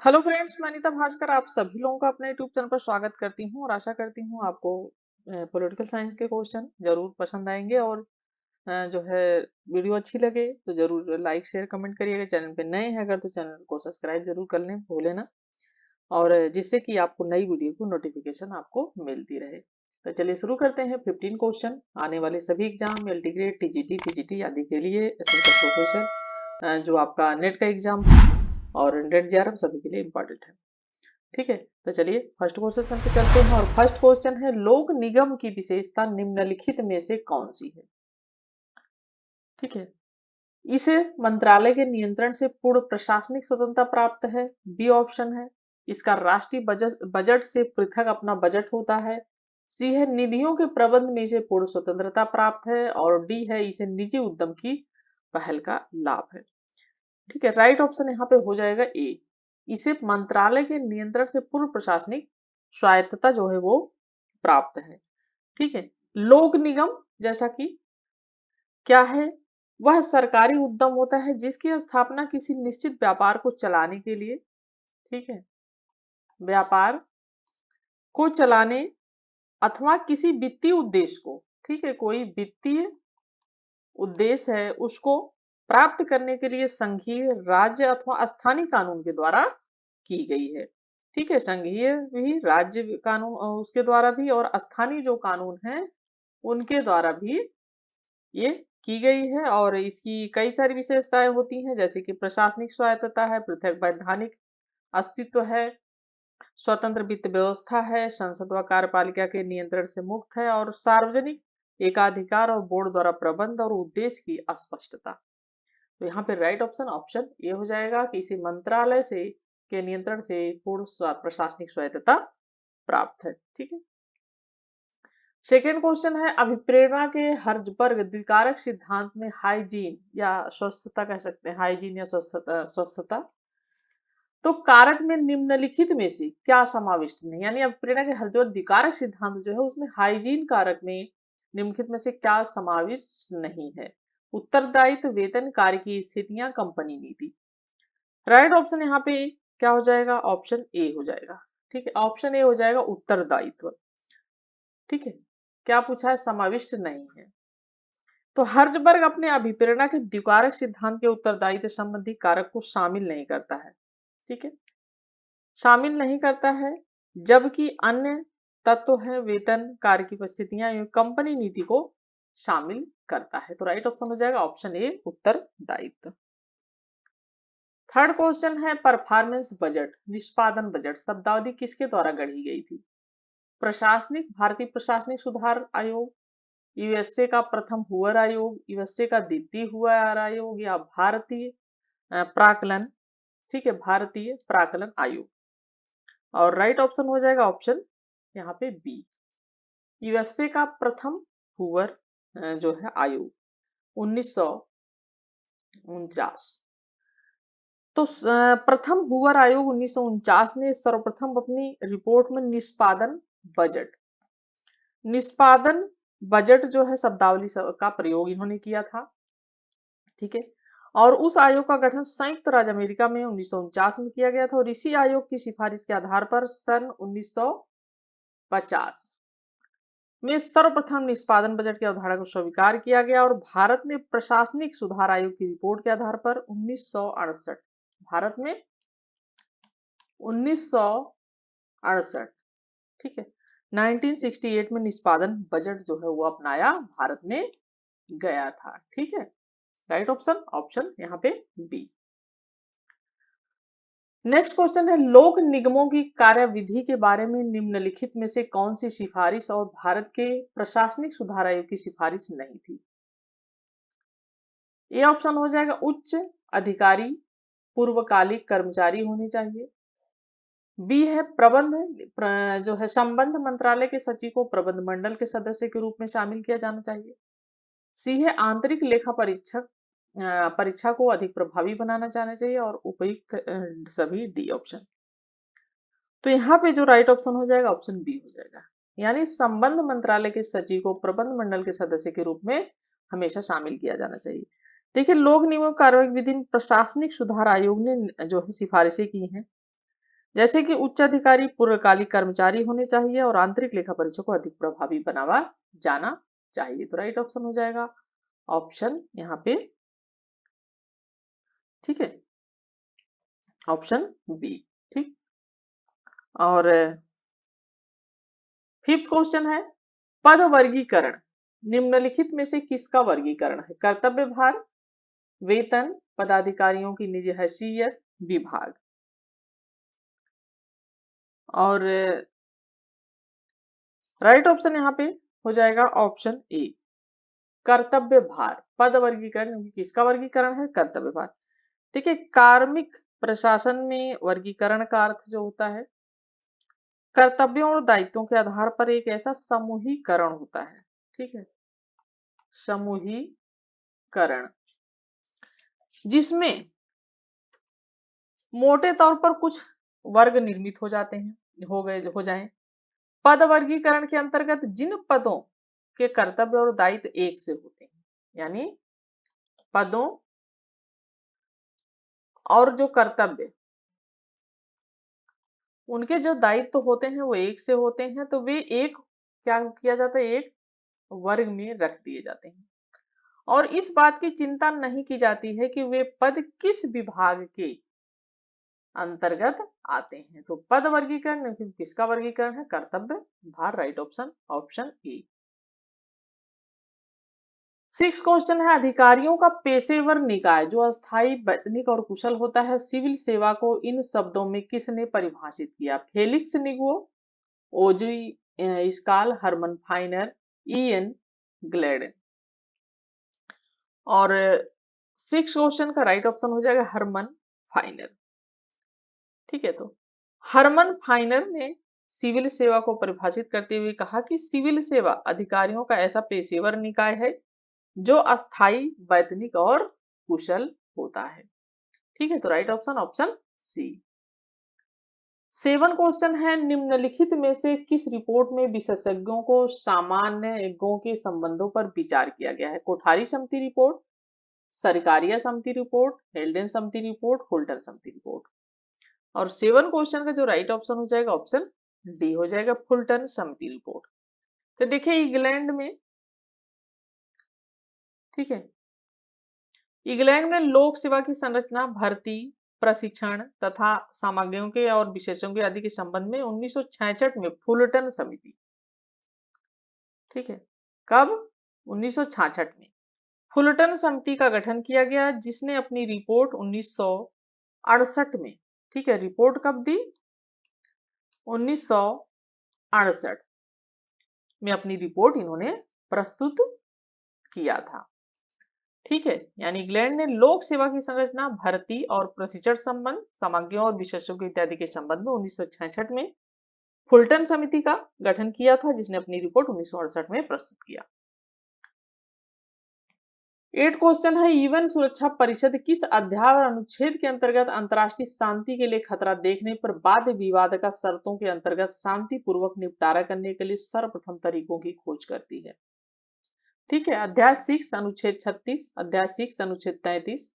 Hello friends, मैं अनीता भास्कर आप सभी लोगों का अपने यूट्यूब चैनल पर स्वागत करती हूँ और आशा करती हूँ आपको पॉलिटिकल साइंस के क्वेश्चन जरूर पसंद आएंगे और जो है वीडियो अच्छी लगे तो जरूर लाइक शेयर कमेंट करिएगा। चैनल पे नए हैं अगर तो चैनल को सब्सक्राइब जरूर कर लें, भूले ना। और जिससे कि आपको नई वीडियो की नोटिफिकेशन आपको मिलती रहे। तो चलिए शुरू करते हैं। 15 क्वेश्चन आने वाले सभी एग्जाम मल्टीग्रेड टीजीटी पीजीटी आदि के लिए एसएससी प्रोफेसर जो आपका नेट का एग्जाम और नेट जेआरएफ सभी के लिए इम्पोर्टेंट है। ठीक है, तो चलिए फर्स्ट क्वेश्चन पे चलते हैं और फर्स्ट क्वेश्चन है लोक निगम की विशेषता निम्नलिखित में से कौन सी है। ठीक है, इसे मंत्रालय के नियंत्रण से पूर्ण प्रशासनिक स्वतंत्रता प्राप्त है, बी ऑप्शन है। इसका राष्ट्रीय बजट बजट से पृथक अपना बजट होता है, सी है निधियों के प्रबंध में इसे पूर्ण स्वतंत्रता प्राप्त है और डी है इसे निजी उद्यम की पहल का लाभ है। ठीक है, राइट ऑप्शन यहाँ पे हो जाएगा ए। इसे मंत्रालय के नियंत्रण से पूर्व प्रशासनिक स्वायत्तता जो है वो प्राप्त है। ठीक है, लोक निगम जैसा कि क्या है, वह सरकारी उद्यम होता है जिसकी स्थापना किसी निश्चित व्यापार को चलाने के लिए, ठीक है, व्यापार को चलाने अथवा किसी वित्तीय उद्देश्य को, ठीक है, कोई वित्तीय उद्देश्य है उसको प्राप्त करने के लिए संघीय राज्य अथवा स्थानीय कानून के द्वारा की गई है। ठीक है, संघीय भी राज्य कानून उसके द्वारा भी और स्थानीय जो कानून है उनके द्वारा भी ये की गई है और इसकी कई सारी विशेषताएं होती हैं जैसे कि प्रशासनिक स्वायत्तता है, पृथक वैधानिक अस्तित्व है, स्वतंत्र वित्त व्यवस्था है, संसद व कार्यपालिका के नियंत्रण से मुक्त है और सार्वजनिक एकाधिकार और बोर्ड द्वारा प्रबंध और उद्देश्य की अस्पष्टता। तो यहाँ पे राइट ऑप्शन ऑप्शन ये हो जाएगा कि इसे मंत्रालय से के नियंत्रण से पूर्ण प्रशासनिक स्वायत्तता प्राप्त है। ठीक है, सेकेंड क्वेश्चन है अभिप्रेरणा के हर्जबर्ग द्विकारक सिद्धांत में हाइजीन या स्वस्थता कह सकते हैं, हाइजीन या स्वस्थता तो कारक में निम्नलिखित में से क्या समाविष्ट नहीं, यानी अभिप्रेरणा के हर्जबर्ग द्विकारक सिद्धांत जो है उसमें हाइजीन कारक में निम्नलिखित में से क्या समाविष्ट नहीं है। उत्तरदायित्व, वेतन, कार्य की स्थितियां, कंपनी नीति। राइट ऑप्शन यहाँ पे क्या हो जाएगा, ऑप्शन ए हो जाएगा। ठीक है, ऑप्शन ए हो जाएगा उत्तरदायित्व। ठीक है, क्या पूछा है, समाविष्ट नहीं है। तो हर्जबर्ग अपने अभिप्रेरणा के द्विकारक सिद्धांत के उत्तरदायित्व संबंधी कारक को शामिल नहीं करता है। ठीक है, शामिल नहीं करता है, जबकि अन्य तत्व है वेतन, कार्य की परिस्थितियां, कंपनी नीति को शामिल करता है। तो राइट ऑप्शन हो जाएगा ऑप्शन ए उत्तरदायित्व। थर्ड क्वेश्चन है परफॉर्मेंस बजट निष्पादन बजट शब्दावधि किसके द्वारा गढ़ी गई थी। प्रशासनिक, भारतीय प्रशासनिक सुधार आयोग, यूएसए का प्रथम हुअर आयोग, यूएसए का द्वितीय हुअर आयोग या भारतीय प्राकलन। ठीक है, भारतीय प्राकलन आयोग। और राइट ऑप्शन हो जाएगा ऑप्शन यहाँ पे बी, यूएसए का प्रथम हुअर जो है आयोग 1949। तो प्रथम हुअर आयोग 1949 ने सर्वप्रथम अपनी रिपोर्ट में निष्पादन बजट जो है शब्दावली का प्रयोग इन्होंने किया था। ठीक है, और उस आयोग का गठन संयुक्त राज्य अमेरिका में 1949 में किया गया था और इसी आयोग की सिफारिश के आधार पर सन 1950 में सर्वप्रथम निष्पादन बजट की अवधारणा को स्वीकार किया गया और भारत में प्रशासनिक सुधार आयोग की रिपोर्ट के आधार पर 1968, भारत में 1968, ठीक है, 1968 में निष्पादन बजट जो है वो अपनाया भारत में गया था। ठीक है, राइट ऑप्शन ऑप्शन यहाँ पे बी। नेक्स्ट क्वेश्चन है लोक निगमों की कार्यविधि के बारे में निम्नलिखित में से कौन सी सिफारिश और भारत के प्रशासनिक सुधार आयोग की सिफारिश नहीं थी। ए ऑप्शन हो जाएगा उच्च अधिकारी पूर्वकालिक कर्मचारी होने चाहिए, बी है जो है संबंध मंत्रालय के सचिव को प्रबंध मंडल के सदस्य के रूप में शामिल किया जाना चाहिए, सी है आंतरिक लेखा परीक्षक परीक्षा को अधिक प्रभावी बनाना चाहना चाहिए और उपयुक्त सभी डी ऑप्शन। तो यहाँ पे जो राइट ऑप्शन हो जाएगा ऑप्शन बी हो जाएगा, यानी संबंध मंत्रालय के सचिव को प्रबंध मंडल के सदस्य के रूप में हमेशा शामिल किया जाना चाहिए। देखिए लोक निगम कार्यविधि में प्रशासनिक सुधार आयोग ने जो है सिफारिशें की हैं जैसे कि उच्च अधिकारी पूर्णकालिक कर्मचारी होने चाहिए और आंतरिक लेखा परीक्षक को अधिक प्रभावी बनावा जाना चाहिए। तो राइट ऑप्शन हो जाएगा ऑप्शन यहाँ पे, ठीक है, ऑप्शन बी। ठीक। और फिफ्थ क्वेश्चन है, पद वर्गीकरण निम्नलिखित में से किसका वर्गीकरण है? कर्तव्य भार, वेतन, पदाधिकारियों की निजी हैसियत, विभाग। और राइट ऑप्शन यहाँ पे हो जाएगा ऑप्शन ए, कर्तव्य भार। पद वर्गीकरण किसका वर्गीकरण है? कर्तव्य भार। देखिए, कार्मिक प्रशासन में वर्गीकरण का अर्थ जो होता है, कर्तव्यों और दायित्वों के आधार पर एक ऐसा समूहीकरण होता है। ठीक है, समूहीकरण, जिसमें मोटे तौर पर कुछ वर्ग निर्मित हो जाते हैं, हो जाएं। पद वर्गीकरण के अंतर्गत जिन पदों के कर्तव्य और दायित्व एक से होते हैं, यानी पदों और जो कर्तव्य, उनके जो दायित्व होते हैं वो एक से होते हैं, तो वे एक, क्या किया जाता है, एक वर्ग में रख दिए जाते हैं। और इस बात की चिंता नहीं की जाती है कि वे पद किस विभाग के अंतर्गत आते हैं। तो पद वर्गीकरण किसका वर्गीकरण है? कर्तव्य भार। Right option, option A. Six question है, अधिकारियों का पेशेवर निकाय जो अस्थायी, वैतनिक और कुशल होता है, सिविल सेवा को इन शब्दों में किसने परिभाषित किया? फेलिक्स निगो, ओजी स्काल, हरमन फाइनर, ईएन ग्लेडन। और सिक्स क्वेश्चन का राइट ऑप्शन हो जाएगा हरमन फाइनर। ठीक है, तो हरमन फाइनर ने सिविल सेवा को परिभाषित करते हुए कहा कि सिविल सेवा अधिकारियों का ऐसा पेशेवर निकाय है जो अस्थायी, वैतनिक और कुशल होता है। ठीक है, तो right option, option C. Seven question है, निम्नलिखित में से किस रिपोर्ट में विशेषज्ञों को सामान्यज्ञों के संबंधों पर विचार किया गया है? कोठारी समिति रिपोर्ट, सरकारिया समिति रिपोर्ट, हेल्डेन समिति रिपोर्ट, फुलटन समिति रिपोर्ट। और सेवन क्वेश्चन का जो राइट ऑप्शन हो जाएगा ऑप्शन डी हो जाएगा, फुलटन समिति रिपोर्ट। तो देखिए, इंग्लैंड में, ठीक है, इंग्लैंड में लोक सेवा की संरचना, भर्ती, प्रशिक्षण तथा सामग्रियों के और विशेषज्ञों आदि के संबंध में 1966 में फुलटन समिति, ठीक है, कब? 1966 में फुलटन समिति का गठन किया गया, जिसने अपनी रिपोर्ट 1968 में, ठीक है, रिपोर्ट कब दी? 1968 में अपनी रिपोर्ट इन्होंने प्रस्तुत किया था। ठीक है, यानी इंग्लैंड ने लोक सेवा की संरचना, भर्ती और प्रशिक्षण संबंध, सामग्रियों और विशेषज्ञों इत्यादि के संबंध में 1966 में फुलटन समिति का गठन किया था, जिसने अपनी रिपोर्ट 1968 में प्रस्तुत किया। 8 क्वेश्चन है, यूएन सुरक्षा परिषद किस अध्याय और अनुच्छेद के अंतर्गत अंतर्राष्ट्रीय शांति के लिए खतरा देखने पर वाद विवाद का शर्तों के अंतर्गत शांतिपूर्वक निपटारा करने के लिए सर्वप्रथम तरीकों की खोज करती है? ठीक है, अध्याय 6 अनुच्छेद 36, अध्याय 6 अनुच्छेद 33,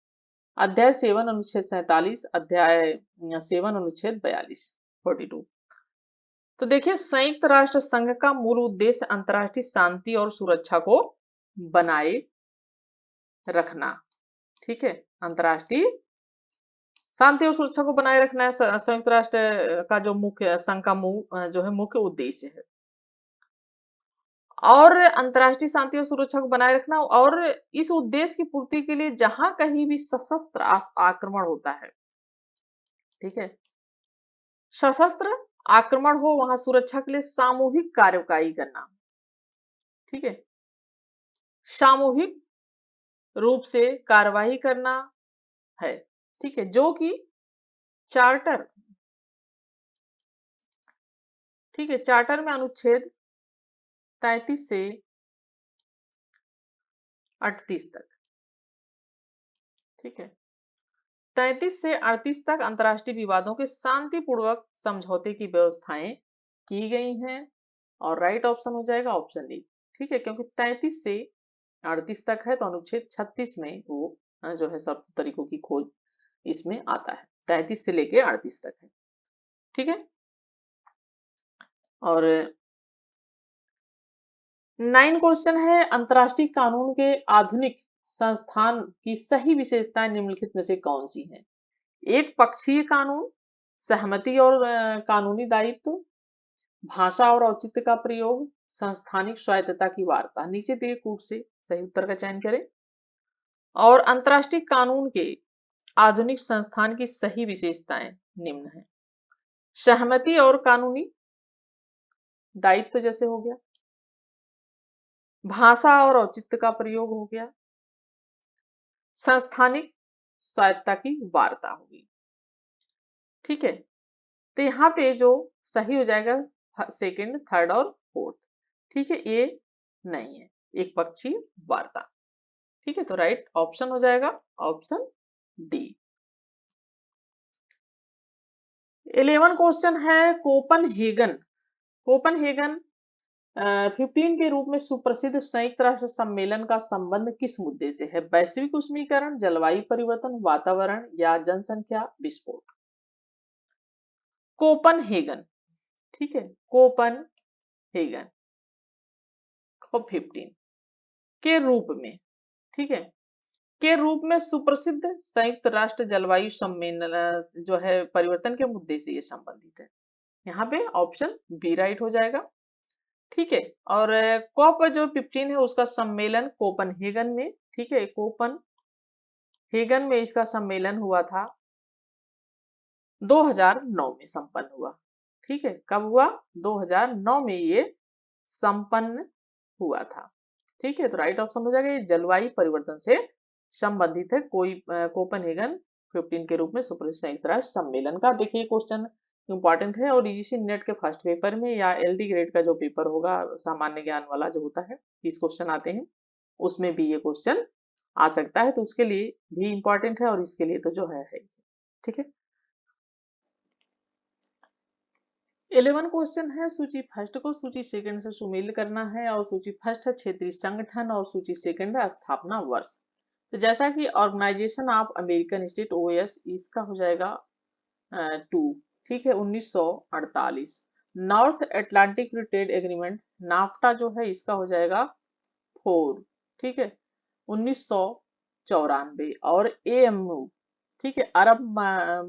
अध्याय 7 अनुच्छेद 47, अध्याय 7 अनुच्छेद 42, 42। तो देखिए, संयुक्त राष्ट्र संघ का मूल उद्देश्य अंतर्राष्ट्रीय शांति और सुरक्षा को बनाए रखना, ठीक है, अंतर्राष्ट्रीय शांति और सुरक्षा को बनाए रखना है संयुक्त राष्ट्र का जो मुख्य संघ का जो है मुख्य उद्देश्य है। और अंतर्राष्ट्रीय शांति और सुरक्षा को बनाए रखना, और इस उद्देश्य की पूर्ति के लिए जहां कहीं भी सशस्त्र आक्रमण होता है, ठीक है, सशस्त्र आक्रमण हो, वहां सुरक्षा के लिए सामूहिक कार्रवाई करना, ठीक है, सामूहिक रूप से कार्रवाई करना है, ठीक है, जो कि चार्टर, ठीक है, चार्टर में अनुच्छेद 33 से 38 तक, ठीक है, 33 से 38 तक अंतर्राष्ट्रीय विवादों के शांतिपूर्वक समझौते की व्यवस्थाएं की गई हैं। और राइट ऑप्शन हो जाएगा ऑप्शन डी। ठीक है, क्योंकि 33 से 38 तक है, तो अनुच्छेद 36 में वो जो है सब तरीकों की खोज इसमें आता है, 33 से लेके 38 तक है। ठीक है। और 9 क्वेश्चन है, अंतर्राष्ट्रीय कानून के आधुनिक संस्थान की सही विशेषताएं निम्नलिखित में से कौन सी हैं? एक पक्षीय कानून, सहमति और कानूनी दायित्व, भाषा और औचित्य का प्रयोग, संस्थानिक स्वायत्तता की वार्ता। नीचे दिए कूट से सही उत्तर का चयन करें। और अंतर्राष्ट्रीय कानून के आधुनिक संस्थान की सही विशेषताएं निम्न है। सहमति और कानूनी दायित्व जैसे हो गया, भाषा और औचित्य का प्रयोग हो गया, संस्थानिक स्वायत्तता की वार्ता होगी। ठीक है, तो यहाँ पे जो सही हो जाएगा सेकंड, थर्ड और फोर्थ। ठीक है, ये नहीं है, एक पक्षीय वार्ता। ठीक है, तो राइट ऑप्शन हो जाएगा ऑप्शन डी। 11 क्वेश्चन है, कोपनहेगन। कोपनहेगन 15 के रूप में सुप्रसिद्ध संयुक्त राष्ट्र सम्मेलन का संबंध किस मुद्दे से है? वैश्विक उष्मीकरण, जलवायु परिवर्तन, वातावरण या जनसंख्या विस्फोट। कोपनहेगन, ठीक है, कोपनहेगन COP 15 के रूप में, ठीक है, के रूप में सुप्रसिद्ध संयुक्त राष्ट्र जलवायु सम्मेलन जो है परिवर्तन के मुद्दे से ये संबंधित है। यहाँ पे ऑप्शन बी राइट हो जाएगा। ठीक है, और कॉप जो 15 है उसका सम्मेलन कोपनहेगन में, ठीक है, कोपनहेगन में इसका सम्मेलन हुआ था 2009 में संपन्न हुआ। ठीक है, कब हुआ? 2009 में ये संपन्न हुआ था। ठीक है, तो राइट ऑप्शन हो जाएगा, ये जलवायु परिवर्तन से संबंधित है, कोई कोपनहेगन 15 के रूप में सुप्रसिद्ध संयुक्त राष्ट्र सम्मेलन का। देखिए क्वेश्चन इंपॉर्टेंट है, और यूजीसी नेट के फर्स्ट पेपर में या एलडी ग्रेड का जो पेपर होगा सामान्य ज्ञान वाला जो होता है 30 क्वेश्चन आते हैं, उसमें भी ये क्वेश्चन आ सकता है, तो उसके लिए भी इंपॉर्टेंट है और इसके लिए तो जो है। ठीक है, 11 क्वेश्चन है, सूची फर्स्ट को सूची सेकंड से सुमेल करना है, और सूची फर्स्ट है क्षेत्रीय संगठन और सूची सेकंड है स्थापना वर्ष। तो जैसा कि organisation of American state OS, इसका हो जाएगा 2, ठीक है, 1948। North Atlantic free trade agreement NAFTA जो है इसका हो जाएगा 4, ठीक है, 1994। और एएमयू, ठीक है, अरब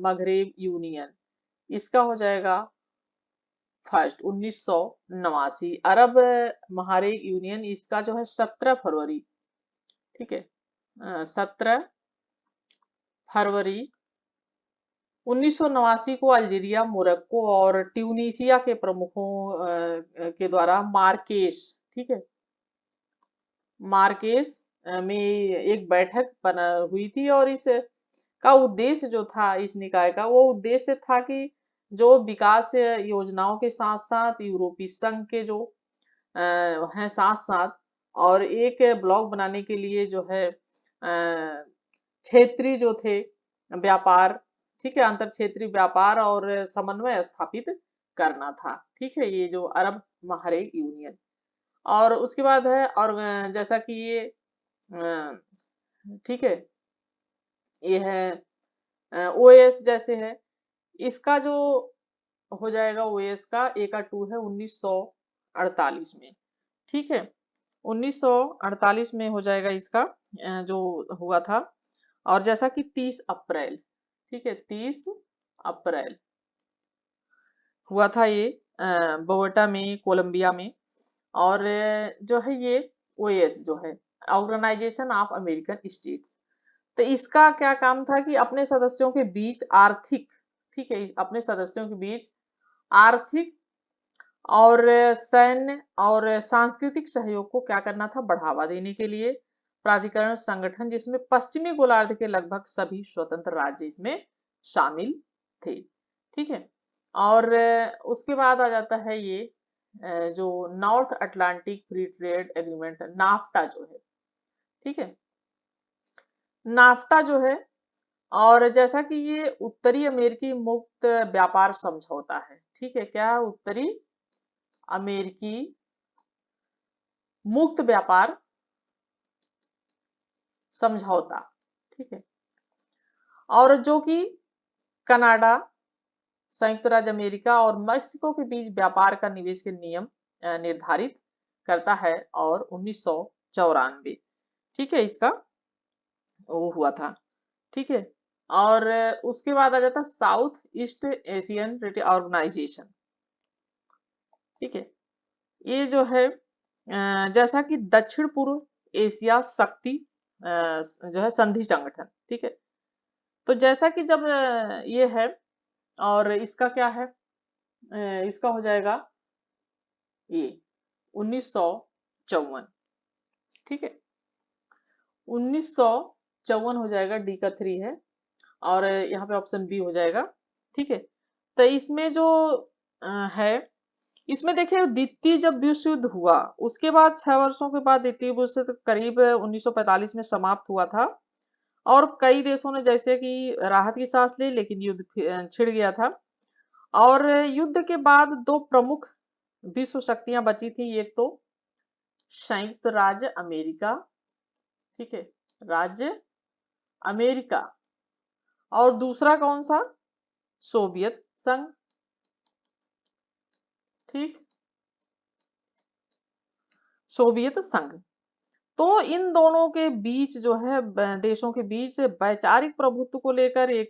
मगरेब यूनियन, इसका हो जाएगा फर्स्ट 1989। अरब महारेब यूनियन इसका जो है 17 फरवरी, ठीक है, 17 फरवरी 1989 को अल्जीरिया, मोरक्को और ट्यूनीसिया के प्रमुखों के द्वारा मार्केश, ठीक है, मार्केश में एक बैठक बना हुई थी, और इस का उद्देश्य जो था इस निकाय का, वो उद्देश्य था कि जो विकास योजनाओं के साथ साथ यूरोपीय संघ के जो हैं साथ साथ, और एक ब्लॉक बनाने के लिए जो है क्षेत्रीय जो थे व्यापार, ठीक है, अंतर क्षेत्रीय व्यापार और समन्वय स्थापित करना था। ठीक है, ये जो अरब महारेब यूनियन। और उसके बाद है, और जैसा कि ये ठीक है, ये है ओएस जैसे है, इसका जो हो जाएगा ओएस का ए का 2 है 1948 में। ठीक है, 1948 में हो जाएगा इसका जो हुआ था। और जैसा कि 30 अप्रैल, ठीक है, 30 अप्रैल हुआ था ये बोगोटा में, कोलंबिया में। और जो है ये ओएस जो है ऑर्गेनाइजेशन ऑफ अमेरिकन स्टेट्स, तो इसका क्या काम था कि अपने सदस्यों के बीच आर्थिक, ठीक है, अपने सदस्यों के बीच आर्थिक और सैन्य और सांस्कृतिक सहयोग को क्या करना था? बढ़ावा देने के लिए प्राधिकरण संगठन, जिसमें पश्चिमी गोलार्ध के लगभग सभी स्वतंत्र राज्य इसमें शामिल थे। ठीक है, और उसके बाद आ जाता है ये जो north Atlantic free trade agreement NAFTA जो है, ठीक है, नाफ्टा जो है, और जैसा कि ये उत्तरी अमेरिकी मुक्त व्यापार समझौता है। ठीक है, क्या? उत्तरी अमेरिकी मुक्त व्यापार समझौता, ठीक है, और जो कि कनाडा, संयुक्त राज्य अमेरिका और मेक्सिको के बीच व्यापार का निवेश के नियम निर्धारित करता है और 1994, ठीक है, इसका वो हुआ था, ठीक है। और उसके बाद आ जाता South East Asian trade organisation, ठीक है। ये जो है जैसा कि दक्षिण पूर्व एशिया शक्ति जो है संधि संगठन, ठीक है। तो जैसा कि जब ये है, और इसका क्या है, इसका हो जाएगा ये 1954, ठीक है। 1954 हो जाएगा, डी का 3 है, और यहाँ पे ऑप्शन बी हो जाएगा, ठीक है। तो इसमें जो है, इसमें देखिए द्वितीय जब विश्व युद्ध हुआ उसके बाद 6 वर्षों के बाद द्वितीय विश्व युद्ध करीब 1945 में समाप्त हुआ था, और कई देशों ने जैसे कि राहत की सांस ली, लेकिन युद्ध छिड़ गया था। और युद्ध के बाद दो प्रमुख विश्व शक्तियां बची थी, एक तो संयुक्त राज्य अमेरिका, ठीक है, राज्य अमेरिका, और दूसरा कौन सा, सोवियत संघ, ठीक, सोवियत संघ। तो इन दोनों के बीच जो है देशों के बीच वैचारिक प्रभुत्व को लेकर एक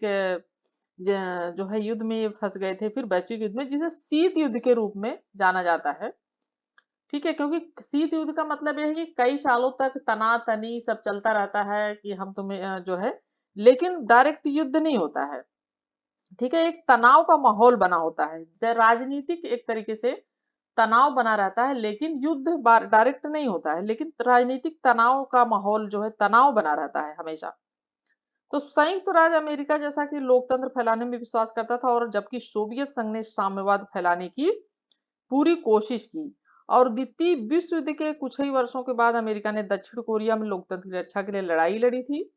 जो है युद्ध में ये फंस गए थे, फिर वैश्विक युद्ध में, जिसे शीत युद्ध के रूप में जाना जाता है, ठीक है। क्योंकि शीत युद्ध का मतलब यह है कि कई सालों तक तनातनी सब चलता रहता है कि हम तुम्हें जो है, लेकिन डायरेक्ट युद्ध नहीं होता है, ठीक है। एक तनाव का माहौल बना होता है, जैसे राजनीतिक एक तरीके से तनाव बना रहता है, लेकिन युद्ध डायरेक्ट नहीं होता है, लेकिन राजनीतिक तनाव का माहौल जो है, तनाव बना रहता है हमेशा। तो संयुक्त राज्य अमेरिका जैसा कि लोकतंत्र फैलाने में विश्वास करता था, और जबकि सोवियत संघ ने साम्यवाद फैलाने की पूरी कोशिश की। और द्वितीय विश्व युद्ध के कुछ ही वर्षों के बाद अमेरिका ने दक्षिण कोरिया में लोकतंत्र की रक्षा के लिए लड़ाई लड़ी थी,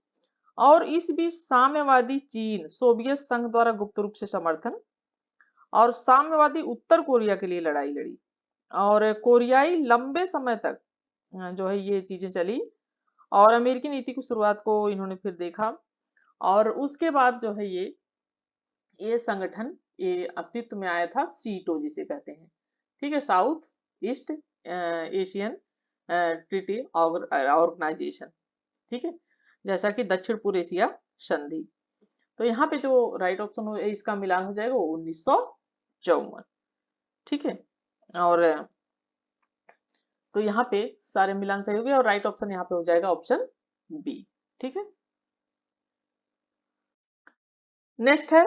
और इस बीच साम्यवादी चीन सोवियत संघ द्वारा गुप्त रूप से समर्थन, और साम्यवादी उत्तर कोरिया के लिए लड़ाई लड़ी, और कोरियाई लंबे समय तक जो है ये चीजें चली, और अमेरिकी नीति की शुरुआत को इन्होंने फिर देखा, और उसके बाद जो है ये संगठन ये अस्तित्व में आया था, सीटो जिसे कहते हैं, ठीक है, South East Asian treaty organisation, ठीक है, जैसा कि दक्षिण पूर्व एशिया संधि। तो यहाँ पे जो राइट ऑप्शन हो इसका मिलान हो जाएगा 1954, ठीक है। और तो यहाँ पे सारे मिलान सही हो गए, और राइट ऑप्शन यहाँ पे हो जाएगा ऑप्शन बी, ठीक है। नेक्स्ट है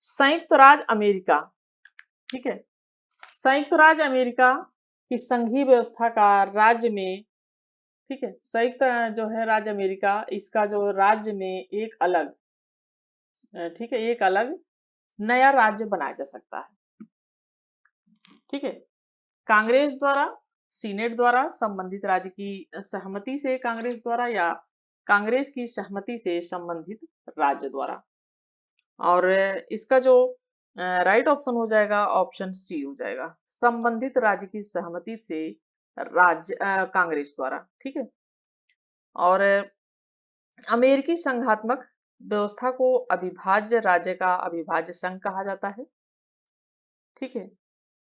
संयुक्त राज्य अमेरिका, ठीक है। संयुक्त राज्य अमेरिका की संघीय व्यवस्था का राज्य में, ठीक है, संयुक्त जो है राज्य अमेरिका, इसका जो राज्य में एक अलग, ठीक है, एक अलग नया राज्य बनाया जा सकता है, ठीक है। कांग्रेस द्वारा, सीनेट द्वारा, संबंधित राज्य की सहमति से कांग्रेस द्वारा, या कांग्रेस की सहमति से संबंधित राज्य द्वारा। और इसका जो राइट ऑप्शन हो जाएगा ऑप्शन सी हो जाएगा, संबंधित राज्य की सहमति से राज्य कांग्रेस द्वारा, ठीक है। और अमेरिकी संघात्मक व्यवस्था को अविभाज्य राज्य का अविभाज्य संघ कहा जाता है, ठीक है।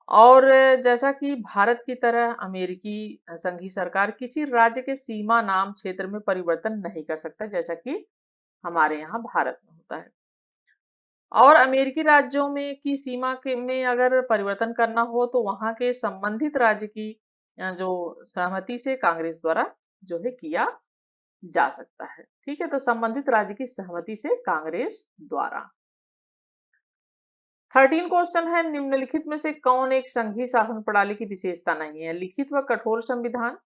और जैसा कि भारत की तरह अमेरिकी संघीय सरकार किसी राज्य के सीमा नाम क्षेत्र में परिवर्तन नहीं कर सकता, जैसा कि हमारे यहाँ भारत में होता है। और अमेरिकी राज्यों में की सीमा के में अगर परिवर्तन करना हो तो वहां के संबंधित राज्य की जो सहमति से कांग्रेस द्वारा जो है किया जा सकता है, ठीक है। तो संबंधित राज्य की सहमति से कांग्रेस द्वारा। 13 क्वेश्चन है, निम्नलिखित में से कौन एक संघीय शासन प्रणाली की विशेषता नहीं है? लिखित व कठोर संविधान,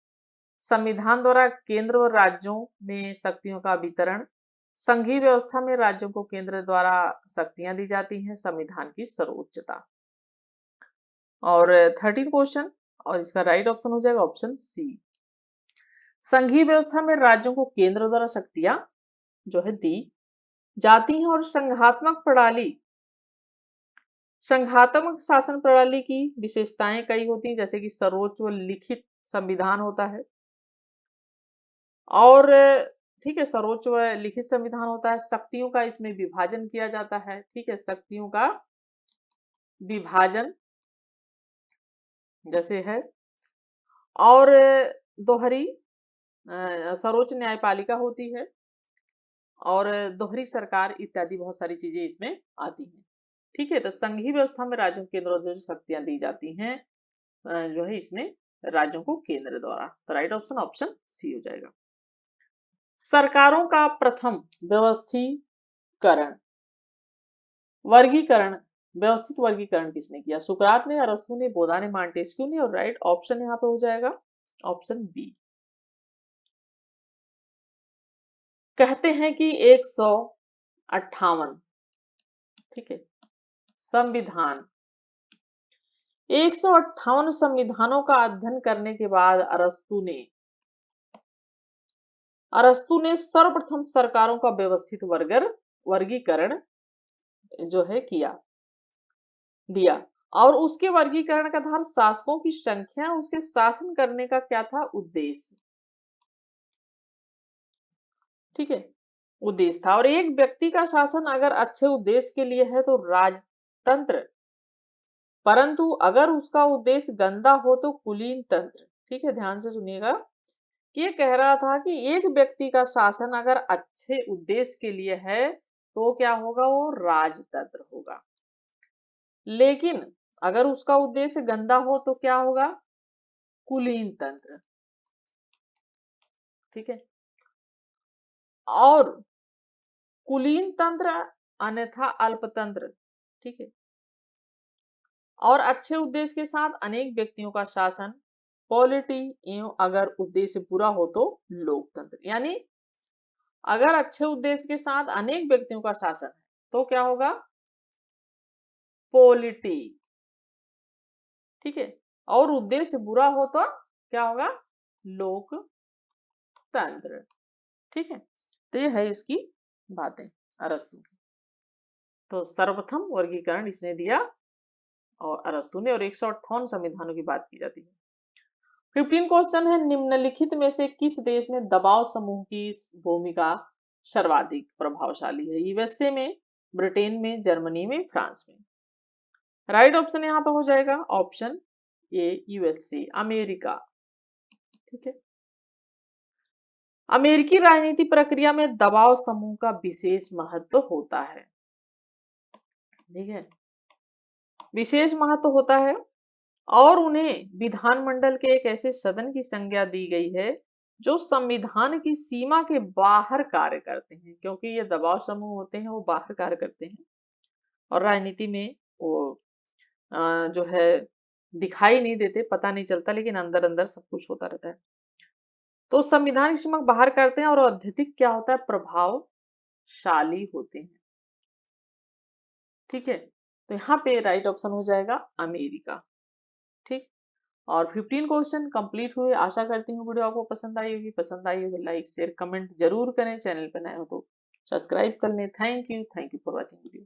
संविधान द्वारा केंद्र और राज्यों में शक्तियों का वितरण, संघीय व्यवस्था में राज्यों को केंद्र द्वारा शक्तियां दी जाती हैं, संविधान की सर्वोच्चता। और 13 क्वेश्चन, और इसका राइट ऑप्शन हो जाएगा ऑप्शन सी। संघीय व्यवस्था में राज्यों को केंद्र द्वारा शक्तियां जो है दी जाती हैं, और संघात्मक प्रणाली, संघात्मक शासन प्रणाली की विशेषताएं कई होती हैं, जैसे कि सर्वोच्च व लिखित संविधान होता है, और ठीक है, सर्वोच्च व लिखित संविधान होता है, शक्तियों का इसमें विभाजन किया जाता है, ठीक है, शक्तियों का विभाजन जैसे है, और दोहरी सर्वोच्च न्यायपालिका होती है, और दोहरी सरकार इत्यादि बहुत सारी चीजें इसमें आती हैं। ठीक है, तो संघीय व्यवस्था में राज्यों को केंद्र और जो शक्तियां दी जाती हैं जो है इसमें राज्यों को केंद्र द्वारा। तो राइट ऑप्शन ऑप्शन सी हो जाएगा। सरकारों का प्रथम व्यवस्थीकरण वर्गीकरण व्यवस्थित वर्गीकरण किसने किया? सुकरात ने, अरस्तु ने, बोधा ने, मॉन्टेस्क्यू ने, और राइट ऑप्शन यहाँ पे हो जाएगा ऑप्शन बी। कहते हैं कि 158, ठीक है, संविधान 158 संविधानों का अध्ययन करने के बाद अरस्तु ने सर्वप्रथम सरकारों का व्यवस्थित वर्गीकरण जो है दिया, और उसके वर्गीकरण का आधार शासकों की संख्या, उसके शासन करने का क्या था उद्देश्य। ठीक है, उद्देश्य था। और एक व्यक्ति का शासन अगर अच्छे उद्देश्य के लिए है तो राजतंत्र, परंतु अगर उसका उद्देश्य गंदा हो तो कुलीन तंत्र। ठीक है, ध्यान से सुनिएगा। ये कह रहा था कि एक व्यक्ति का शासन अगर अच्छे उद्देश्य के लिए है तो क्या होगा, वो राजतंत्र होगा। लेकिन अगर उसका उद्देश्य गंदा हो तो क्या होगा, कुलीन तंत्र। ठीक है, और कुलीन तंत्र अन्यथा अल्पतंत्र। ठीक है, और अच्छे उद्देश्य के साथ अनेक व्यक्तियों का शासन पॉलिटी, एवं अगर उद्देश्य बुरा हो तो लोकतंत्र। यानी अगर अच्छे उद्देश्य के साथ अनेक व्यक्तियों का शासन है तो क्या होगा, पॉलिटी। ठीक है, और उद्देश्य बुरा हो तो क्या होगा, लोकतंत्र। ठीक है, तो ये है इसकी बातें अरस्तु की। तो सर्वप्रथम वर्गीकरण इसने दिया और अरस्तु ने, और 158 संविधानों की बात की जाती है। 15 क्वेश्चन है, निम्नलिखित में से किस देश में दबाव समूह की भूमिका सर्वाधिक प्रभावशाली है? यूएसए में, ब्रिटेन में, जर्मनी में, फ्रांस में। राइट ऑप्शन यहाँ पे हो जाएगा ऑप्शन ए, यूएसए, अमेरिका। ठीक है, अमेरिकी राजनीति प्रक्रिया में दबाव समूह का विशेष महत्व होता है। ठीक है, विशेष महत्व होता है, और उन्हें विधानमंडल के एक ऐसे सदन की संज्ञा दी गई है जो संविधान की सीमा के बाहर कार्य करते हैं, क्योंकि ये दबाव समूह होते हैं वो बाहर कार्य करते हैं, और राजनीति में वो जो है दिखाई नहीं देते, पता नहीं चलता, लेकिन अंदर अंदर सब कुछ होता रहता है। तो संविधान की सीमा बाहर करते हैं, और अत्यधिक क्या होता है, प्रभावशाली होते हैं। ठीक है, तो यहाँ पे राइट ऑप्शन हो जाएगा अमेरिका। ठीक, और 15 क्वेश्चन कंप्लीट हुए। आशा करती हूँ वीडियो आपको पसंद आई होगी। पसंद आई होगी लाइक शेयर कमेंट जरूर करें। चैनल पर नए हो तो सब्सक्राइब कर लें। Thank you for watching video.